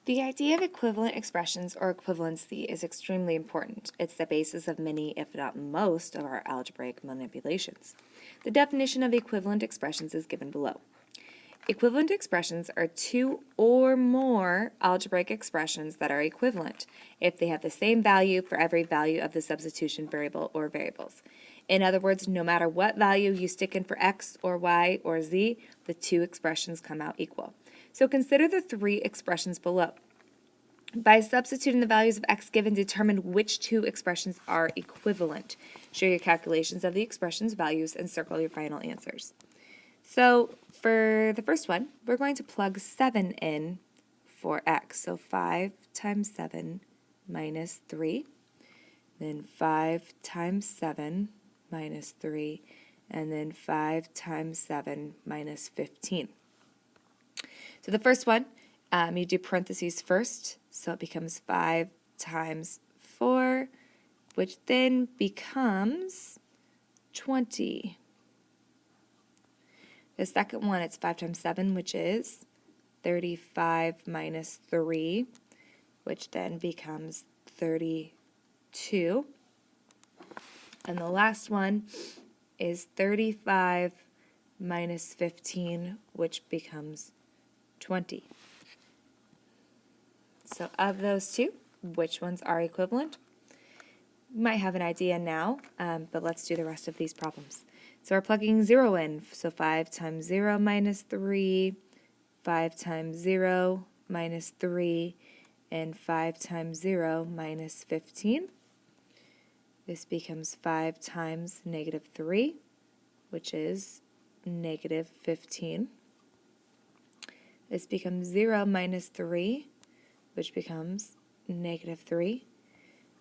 The idea of equivalent expressions or equivalency is extremely important. It's the basis of many, if not most, of our algebraic manipulations. The definition of equivalent expressions is given below. Equivalent expressions are two or more algebraic expressions that are equivalent if they have the same value for every value of the substitution variable or variables. In other words, no matter what value you stick in for x or y or z, the two expressions come out equal. So consider the three expressions below. By substituting the values of x given, determine which two expressions are equivalent. Show your calculations of the expressions' values and circle your final answers. So for the first one, we're going to plug 7 in for x. So 5 times 7 minus 3, then 5 times 7 minus 3, and then 5 times 7 minus 15. So the first one, you do parentheses first, so it becomes 5 times 4, which then becomes 20. The second one, it's 5 times 7, which is 35 minus 3, which then becomes 32. And the last one is 35 minus 15, which becomes 20. So of those two, which ones are equivalent? You might have an idea now, but let's do the rest of these problems. So we're plugging 0 in. So 5 times 0 minus 3, 5 times 0 minus 3, and 5 times 0 minus 15. This becomes 5 times negative 3, which is negative 15. This becomes 0 minus 3, which becomes negative 3.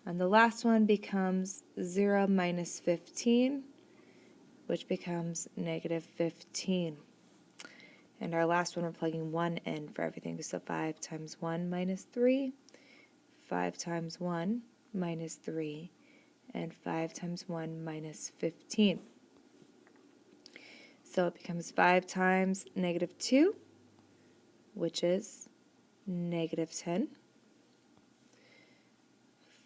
And the last one becomes 0 minus 15, which becomes negative 15. And our last one, we're plugging 1 in for everything. So 5 times 1 minus 3, 5 times 1 minus 3, and 5 times 1 minus 15. So it becomes 5 times negative 2, which is negative 10.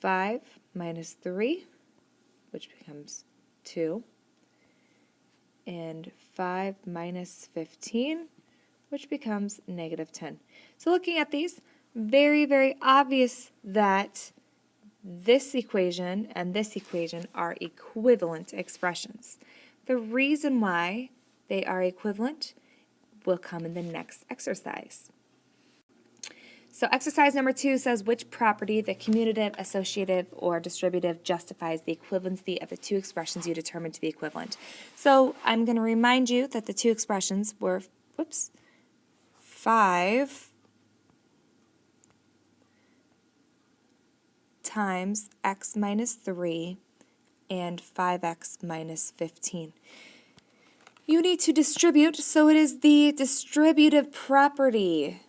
5 minus 3, which becomes 2. And 5 minus 15, which becomes negative 10. So looking at these, very, very obvious that this equation and this equation are equivalent expressions. The reason why they are equivalent will come in the next exercise. So exercise number 2 says which property, the commutative, associative, or distributive, justifies the equivalency of the two expressions you determined to be equivalent. So I'm going to remind you that the two expressions were, 5 times x minus 3 and 5x minus 15. You need to distribute, so it is the distributive property.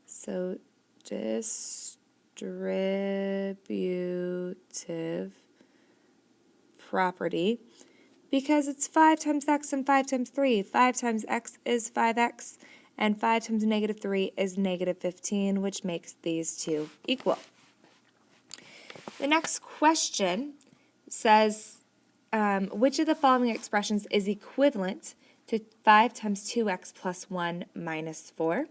So distributive property, because it's 5 times x and 5 times 3. 5 times x is 5x, and 5 times negative 3 is negative 15, which makes these two equal. The next question says, which of the following expressions is equivalent to 5 times 2x plus 1 minus 4?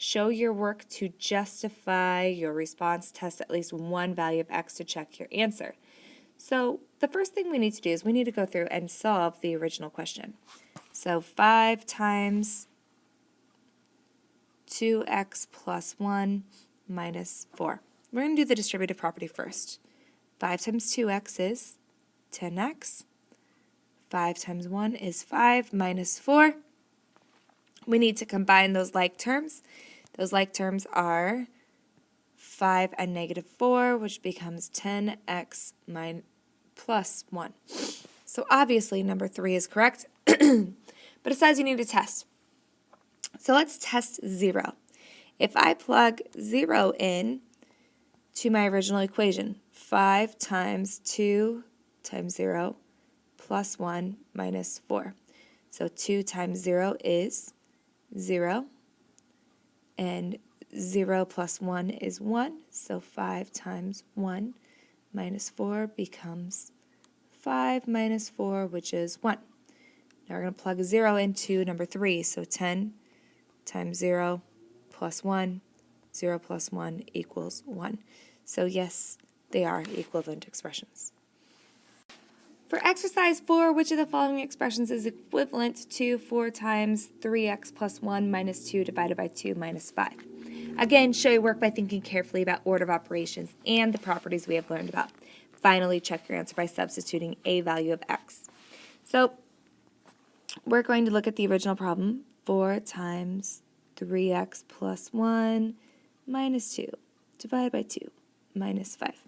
Show your work to justify your response. Test at least one value of x to check your answer. So the first thing we need to do is we need to go through and solve the original question. So 5 times 2x plus 1 minus 4. We're going to do the distributive property first. 5 times 2x is 10x. 5 times 1 is 5 minus 4. We need to combine those like terms. Those like terms are 5 and negative 4, which becomes 10x plus 1. So obviously number 3 is correct, but it says you need to test. So let's test 0. If I plug 0 in to my original equation, 5 times 2 times 0 plus 1 minus 4. So 2 times 0 is 0, and 0 plus 1 is 1, so 5 times 1 minus 4 becomes 5 minus 4, which is 1. Now we're going to plug a 0 into number 3, so 10 times 0 plus 1, 0 plus 1 equals 1. So yes, they are equivalent expressions. For exercise 4, which of the following expressions is equivalent to 4 times 3x plus 1 minus 2 divided by 2 minus 5? Again, show your work by thinking carefully about order of operations and the properties we have learned about. Finally, check your answer by substituting a value of x. So we're going to look at the original problem, 4 times 3x plus 1 minus 2 divided by 2 minus 5.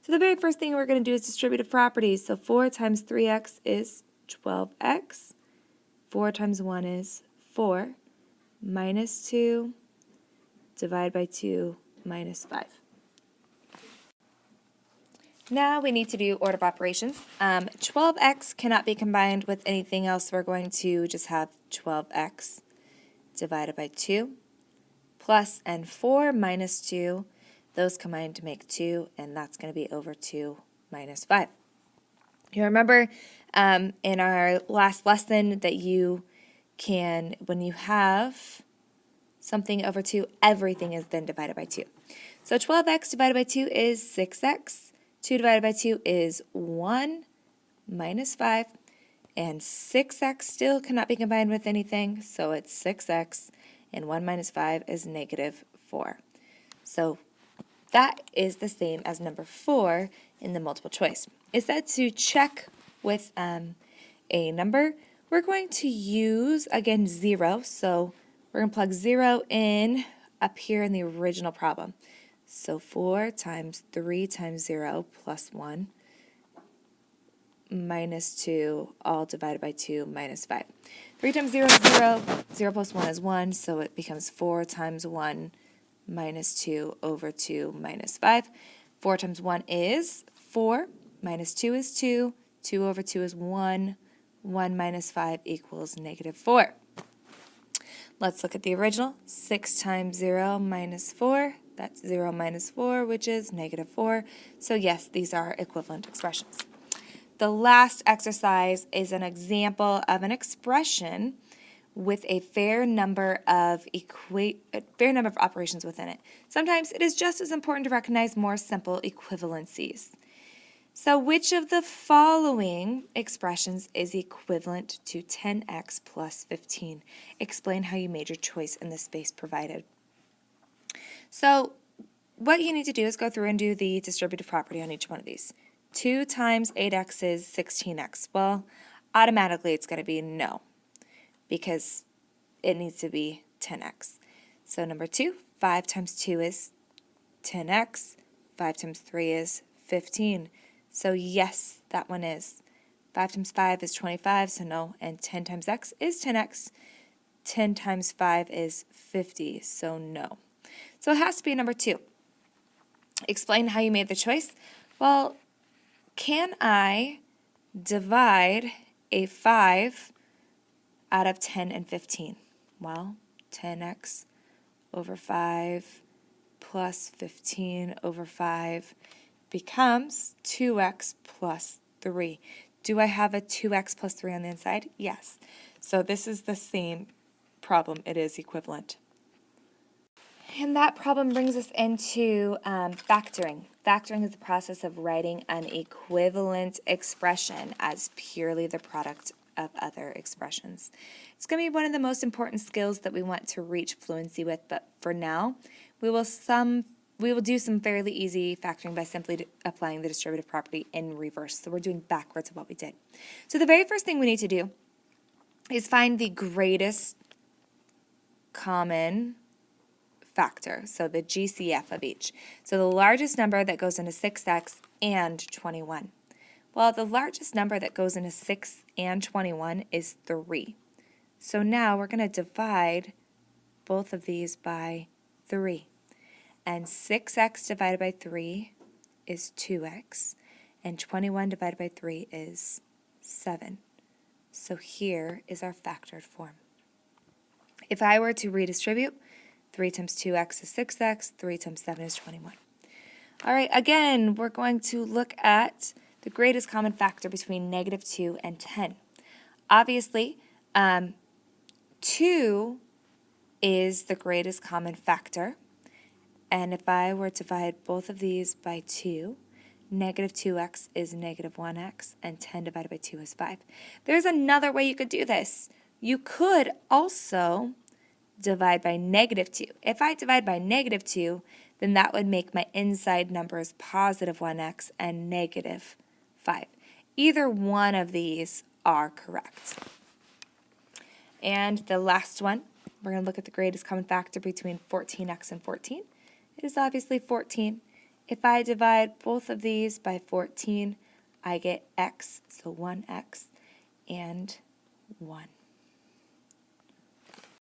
So the very first thing we're going to do is distributive properties. So 4 times 3x is 12x. 4 times 1 is 4 minus 2 divided by 2 minus 5. Now we need to do order of operations. 12x cannot be combined with anything else. We're going to just have 12x divided by 2 plus and 4 minus 2. Those combine to make 2, and that's going to be over 2 minus 5. You remember in our last lesson that you can, when you have something over 2, everything is then divided by 2. So 12x divided by 2 is 6x. 2 divided by 2 is 1 minus 5. And 6x still cannot be combined with anything, so it's 6x. And 1 minus 5 is negative 4. So that is the same as number 4 in the multiple choice. Instead, to check with a number, we're going to use, again, 0. So we're going to plug 0 in up here in the original problem. So 4 times 3 times 0 plus 1 minus 2, all divided by 2 minus 5. 3 times 0 is 0. 0 plus 1 is 1, so it becomes 4 times 1 minus 2 over 2 minus 5. 4 times 1 is 4, minus 2 is 2, 2 over 2 is 1, 1 minus 5 equals negative 4. Let's look at the original. 6 times 0 minus 4, that's 0 minus 4, which is negative 4. So yes, these are equivalent expressions. The last exercise is an example of an expression with a fair number of operations within it. Sometimes it is just as important to recognize more simple equivalencies. So which of the following expressions is equivalent to 10x plus 15? Explain how you made your choice in the space provided. So what you need to do is go through and do the distributive property on each one of these. 2 times 8x is 16x. Well, automatically it's going to be no, because it needs to be 10x. So number 2, 5 times 2 is 10x. 5 times 3 is 15. So yes, that one is. 5 times 5 is 25, so no. And 10 times x is 10x. 10 times 5 is 50, so no. So it has to be number 2. Explain how you made the choice. Well, can I divide a 5 out of 10 and 15? Well, 10x over 5 plus 15 over 5 becomes 2x plus 3. Do I have a 2x plus 3 on the inside? Yes. So this is the same problem. It is equivalent. And that problem brings us into factoring. Factoring is the process of writing an equivalent expression as purely the product of other expressions. It's going to be one of the most important skills that we want to reach fluency with, but for now, we will do some fairly easy factoring by simply applying the distributive property in reverse. So we're doing backwards of what we did. So the very first thing we need to do is find the greatest common factor, so the GCF of each. So the largest number that goes into 6x and 21. Well, the largest number that goes into 6 and 21 is 3. So now we're going to divide both of these by 3. And 6x divided by 3 is 2x, and 21 divided by 3 is 7. So here is our factored form. If I were to redistribute, 3 times 2x is 6x. 3 times 7 is 21. All right, again, we're going to look at the greatest common factor between -2 and 10. Obviously, 2 is the greatest common factor. And if I were to divide both of these by 2, -2x is -1x, and 10 divided by 2 is 5. There's another way you could do this. You could also divide by -2. If I divide by -2, then that would make my inside numbers +1x and -5. Either one of these are correct. And the last one, we're going to look at the greatest common factor between 14x and 14. It is obviously 14. If I divide both of these by 14, I get x, so 1x and 1.